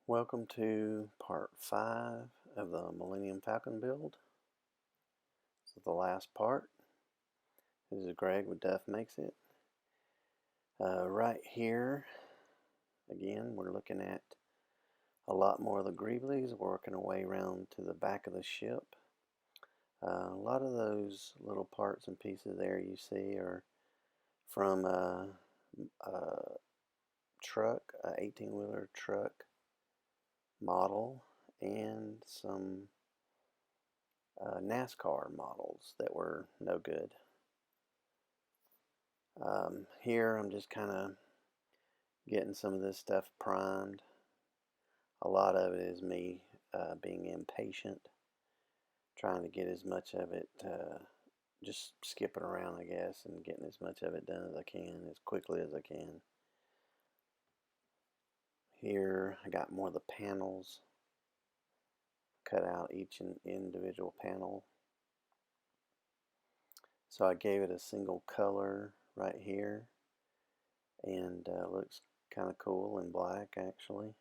Welcome to part 5 of the Millennium Falcon build. This is the last part. This is Greg with Duff Makes It. Right here, again, we're looking at a lot more of the greeblies, working our way around to the back of the ship. A lot of those little parts and pieces there you see are from a truck, an 18-wheeler truck model, and some NASCAR models that were no good. Here I'm just kind of getting some of this stuff primed. A lot of it is me being impatient, trying to get as much of it, just skipping around I guess, and getting as much of it done as I can, as quickly as I can. Here I got more of the panels, cut out each individual panel. So I gave it a single color right here, and looks kind of cool in black actually,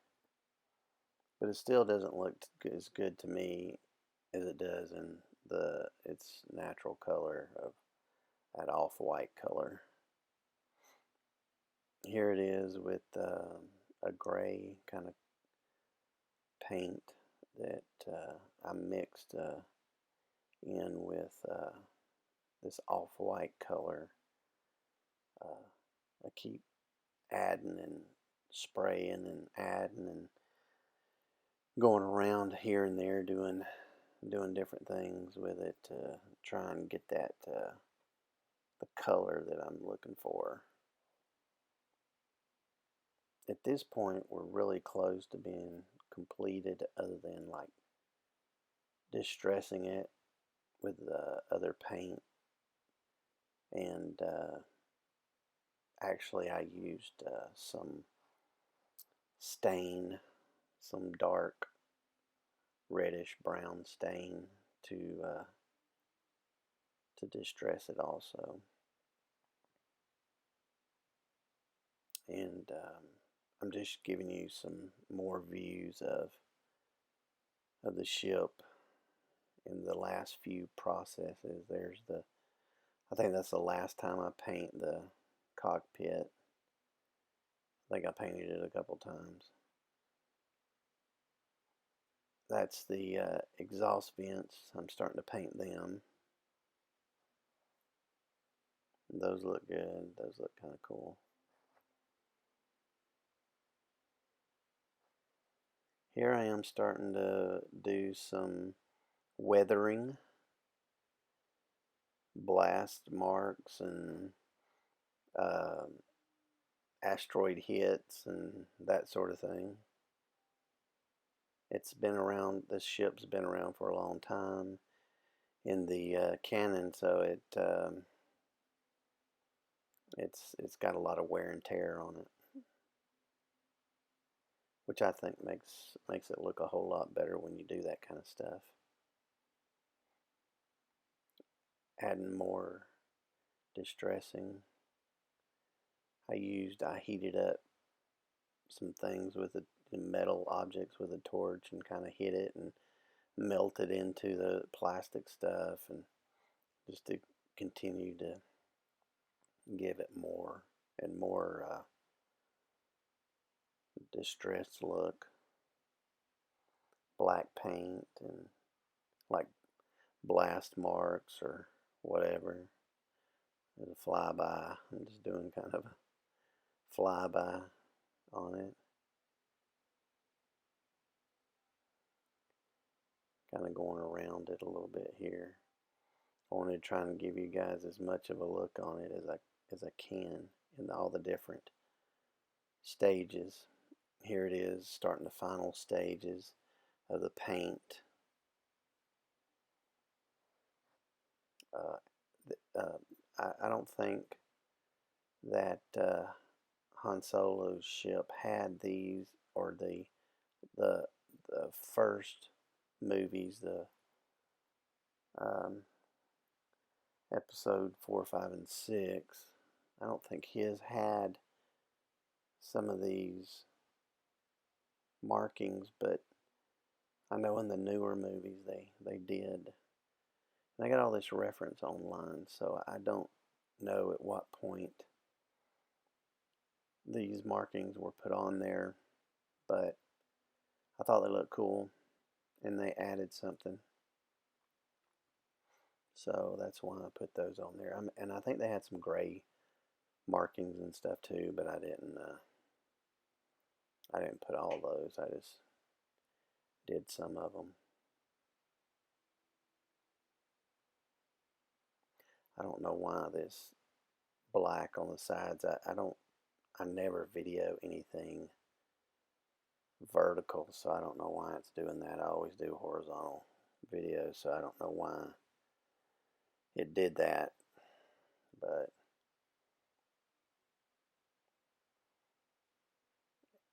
but it still doesn't look as good to me as it does in its natural color of that off-white color. Here it is with a gray kind of paint that I mixed in with this off-white color. I keep adding and spraying and adding and going around here and there doing different things with it to try and get that the color that I'm looking for. At this point we're really close to being completed, other than like distressing it with the other paint, and actually I used some stain, some dark reddish brown stain to distress it also. And I'm just giving you some more views of the ship in the last few processes. There's I think that's the last time I paint the cockpit. I think I painted it a couple times. That's the exhaust vents. I'm starting to paint them. Those look good. Those look kind of cool. Here I am starting to do some weathering, blast marks, and asteroid hits and that sort of thing. It's been around, this ship's been around for a long time in the canon, so it's got a lot of wear and tear on it, which I think makes it look a whole lot better when you do that kind of stuff. Adding more distressing. I heated up some things with metal objects with a torch and kind of hit it and melted into the plastic stuff, and just to continue to give it more and more distressed look. Black paint and like blast marks or whatever. There's a flyby. I'm just doing kind of a flyby on it. Kind of going around it a little bit here. I wanted to try and give you guys as much of a look on it as I can in all the different stages. Here it is, starting the final stages of the paint. I don't think that Han Solo's ship had these, or the first movies, the episode 4, 5, and 6. I don't think his had some of these markings, but I know in the newer movies they did. And I got all this reference online, so I don't know at what point these markings were put on there, but I thought they looked cool and they added something. So that's why I put those on there. And I think they had some gray markings and stuff too, but I didn't put all those. I just did some of them. I don't know why this black on the sides. I never video anything vertical, so I don't know why it's doing that. I always do horizontal videos, so I don't know why it did that. But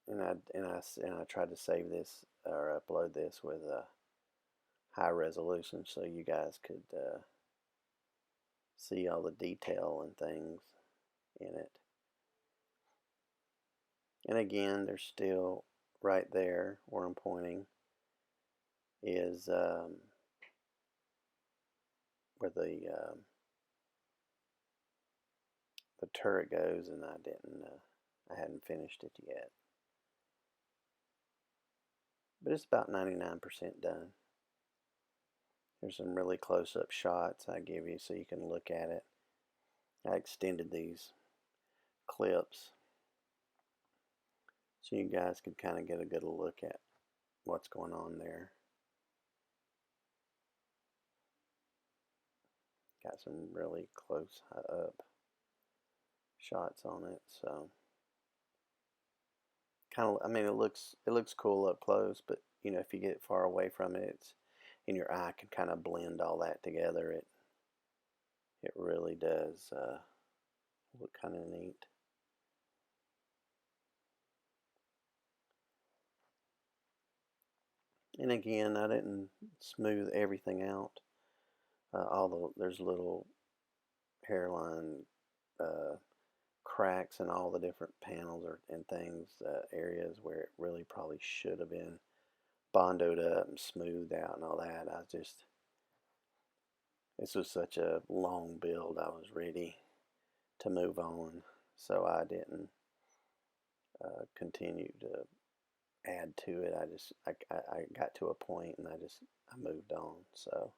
I tried to save this or upload this with a high resolution so you guys could see all the detail and things in it. And again, there's still right there where I'm pointing is where the turret goes, and I hadn't finished it yet. But it's about 99% done. There's some really close-up shots I give you so you can look at it. I extended these clips so you guys could kind of get a good look at what's going on there. Got some really close up shots on it, so kind of, I mean, it looks cool up close, but you know, if you get far away from it, it's in your eye can kind of blend all that together. It really does look kind of neat. And again, I didn't smooth everything out. There's little hairline cracks in all the different panels and things, areas where it really probably should have been bondoed up and smoothed out and all that. This was such a long build, I was ready to move on, so I didn't continue to add to it. I got to a point and I moved on. So,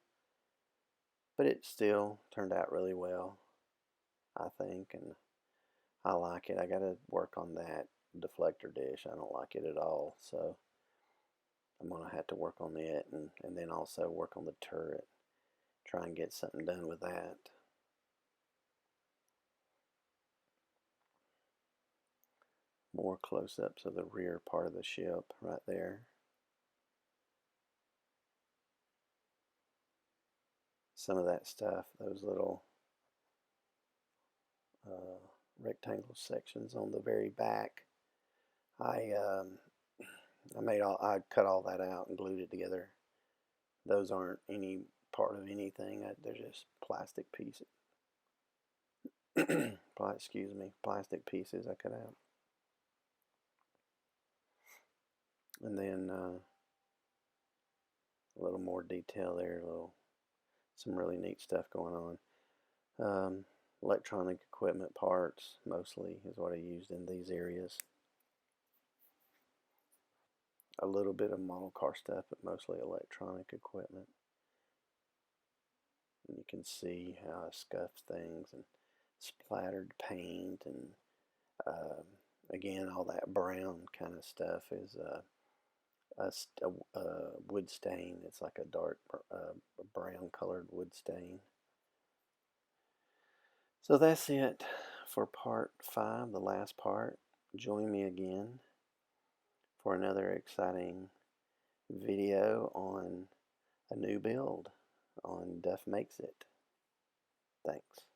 but it still turned out really well, I think, and I like it. I got to work on that deflector dish. I don't like it at all, so I'm gonna have to work on it, and then also work on the turret. Try and get something done with that. More close-ups of the rear part of the ship right there. Some of that stuff, those little rectangle sections on the very back, I cut all that out and glued it together. Those aren't any part of anything. They're just plastic pieces. Excuse me, plastic pieces I cut out. And then a little more detail there, some really neat stuff going on. Electronic equipment parts mostly is what I used in these areas. A little bit of model car stuff, but mostly electronic equipment. And you can see how I scuffed things and splattered paint, and again, all that brown kind of stuff is a wood stain. It's like a dark brown colored wood stain. So that's it for part 5, the last part. Join me again for another exciting video on a new build on Duff Makes It. Thanks.